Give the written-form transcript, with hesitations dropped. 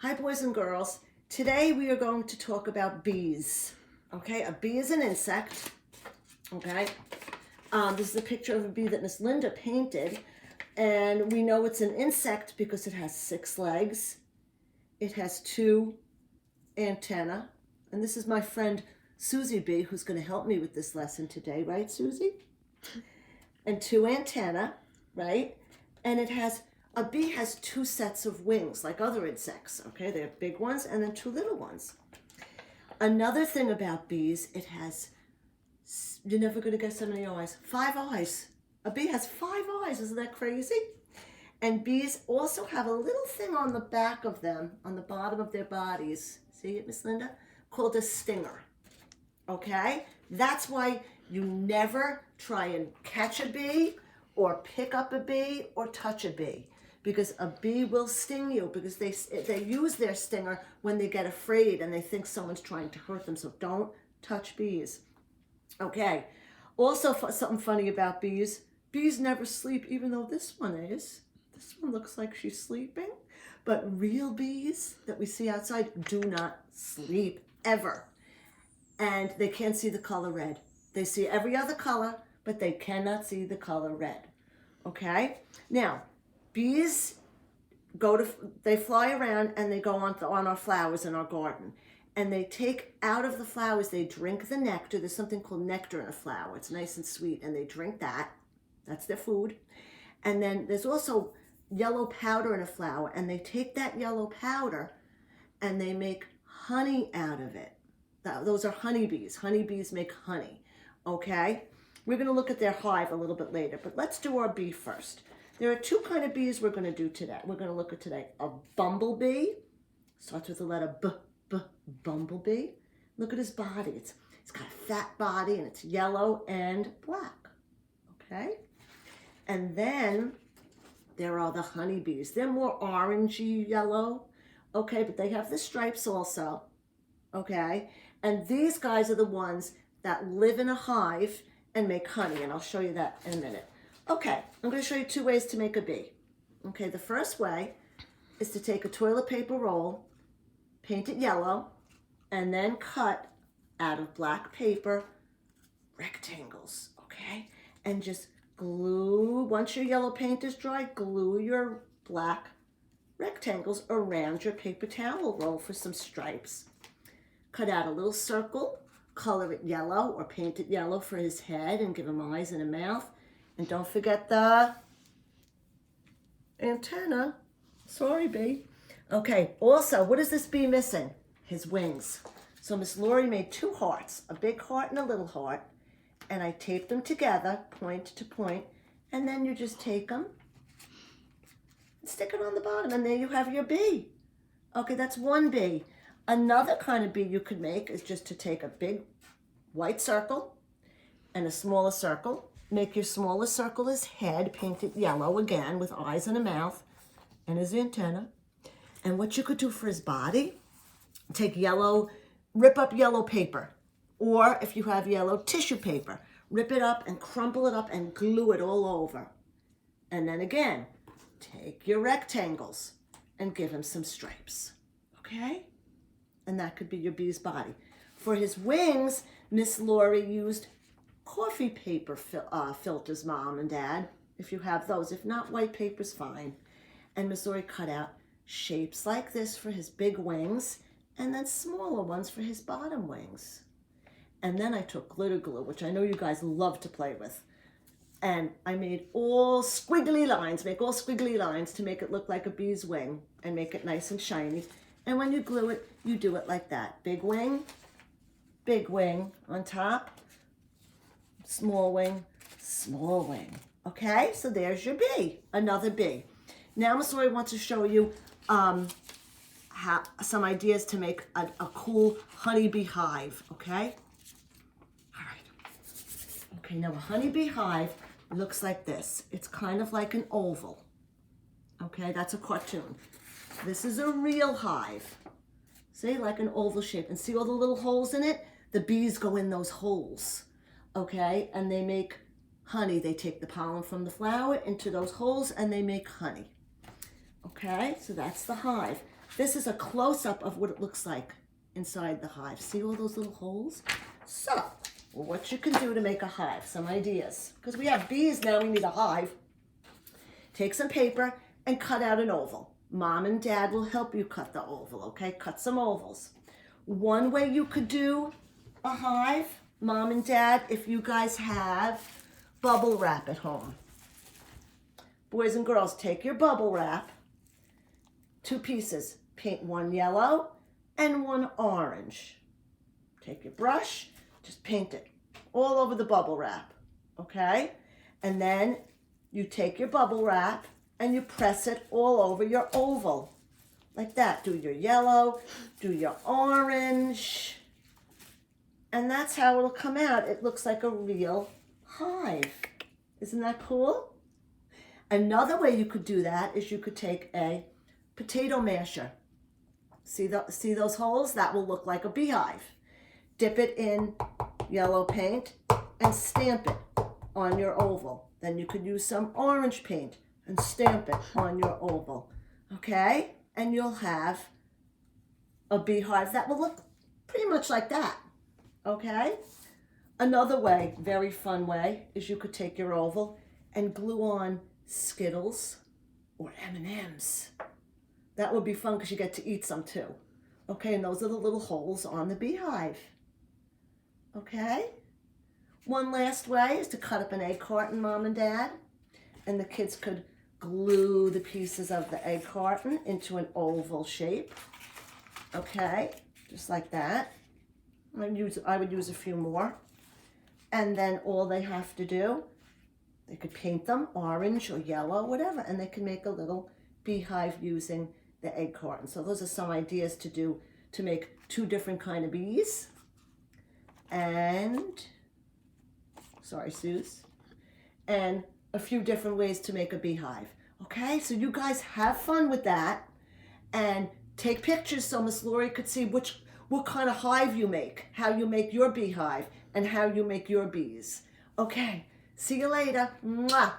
Hi, boys and girls. Today we are going to talk about bees. Okay, a bee is an insect. Okay, this is a picture of a bee that Miss Linda painted, and we know it's an insect because it has 6 legs. It has 2 antennae, and this is my friend Susie Bee who's going to help me with this lesson today, right, Susie? And 2 antennae, right? And a bee has 2 sets of wings, like other insects, okay? They have big ones and then 2 little ones. Another thing about bees, you're never going to guess how many eyes. 5 eyes. A bee has 5 eyes. Isn't that crazy? And bees also have a little thing on the back of them, on the bottom of their bodies. See it, Miss Linda? Called a stinger. Okay? That's why you never try and catch a bee or pick up a bee or touch a bee, because a bee will sting you, because they use their stinger when they get afraid and they think someone's trying to hurt them. So don't touch bees. Okay. Also, something funny about bees never sleep, even though this one is. This one looks like she's sleeping, but real bees that we see outside do not sleep ever. And they can't see the color red. They see every other color, but they cannot see the color red. Okay? Now, bees they fly around and they go on our flowers in our garden. And they take out of the flowers, they drink the nectar. There's something called nectar in a flower. It's nice and sweet, and they drink that. That's their food. And then there's also yellow powder in a flower, and they take that yellow powder and they make honey out of it. Those are honeybees. Honeybees make honey. Okay? We're going to look at their hive a little bit later, but let's do our bee first. There are 2 kind of bees we're going to do today. We're going to look at today a bumblebee. Starts with the letter B, bumblebee. Look at his body. It's got a fat body, and it's yellow and black. Okay? And then there are the honeybees. They're more orangey yellow. Okay, but they have the stripes also. Okay? And these guys are the ones that live in a hive and make honey, and I'll show you that in a minute. Okay, I'm going to show you 2 ways to make a bee. Okay, the first way is to take a toilet paper roll, paint it yellow, and then cut out of black paper rectangles, okay? And just glue, once your yellow paint is dry, glue your black rectangles around your paper towel roll for some stripes. Cut out a little circle, color it yellow or paint it yellow for his head and give him eyes and a mouth. And don't forget the antenna. Sorry, bee. Okay, also, what is this bee missing? His wings. So Miss Lori made 2 hearts, a big heart and a little heart, and I taped them together, point to point, and then you just take them and stick it on the bottom, and there you have your bee. Okay, that's one bee. Another kind of bee you could make is just to take a big white circle and a smaller circle. Make your smallest circle his head, paint it yellow again with eyes and a mouth and his antenna. And what you could do for his body, rip up yellow paper, or if you have yellow tissue paper, rip it up and crumple it up and glue it all over. And then again, take your rectangles and give him some stripes, okay? And that could be your bee's body. For his wings, Miss Lori used coffee paper filters, Mom and Dad, if you have those. If not, white paper's fine. And Miss Lori cut out shapes like this for his big wings, and then smaller ones for his bottom wings. And then I took glitter glue, which I know you guys love to play with, and I made all squiggly lines, to make it look like a bee's wing and make it nice and shiny. And when you glue it, you do it like that. Big wing on top, small wing. Okay, so there's your bee, another bee. Now Miss Lori wants to show you some ideas to make a cool honeybee hive, okay? All right. Okay, now a honeybee hive looks like this. It's kind of like an oval. Okay, that's a cartoon. This is a real hive. See, like an oval shape. And see all the little holes in it? The bees go in those holes. Okay, and they make honey. They take the pollen from the flower into those holes and they make honey. Okay, so that's the hive. this is a close-up of what it looks like inside the hive. See all those little holes? So, what you can do to make a hive, some ideas. Because we have bees now, we need a hive. Take some paper and cut out an oval. Mom and Dad will help you cut the oval, okay? Cut some ovals. One way you could do a hive, Mom and Dad, if you guys have bubble wrap at home. Boys and girls, take your bubble wrap, 2 pieces, paint one yellow and one orange. Take your brush, just paint it all over the bubble wrap, okay? And then you take your bubble wrap and you press it all over your oval, like that. Do your yellow, do your orange, and that's how it'll come out. It looks like a real hive. Isn't that cool? Another way you could do that is you could take a potato masher. See those holes? That will look like a beehive. Dip it in yellow paint and stamp it on your oval. Then you could use some orange paint and stamp it on your oval. Okay? And you'll have a beehive that will look pretty much like that. Okay? Another way, very fun way, is you could take your oval and glue on Skittles or M&Ms. That would be fun because you get to eat some too. Okay, and those are the little holes on the beehive. Okay? One last way is to cut up an egg carton, Mom and Dad, and the kids could glue the pieces of the egg carton into an oval shape. Okay, just like that. I would use a few more. And then all they have to do, they could paint them orange or yellow, whatever, and they can make a little beehive using the egg carton. So those are some ideas to do to make 2 different kind of bees. And, sorry, Suze. And a few different ways to make a beehive. Okay, so you guys have fun with that and take pictures so Miss Lori could see what kind of hive you make, how you make your beehive, and how you make your bees. Okay, see you later. Mwah.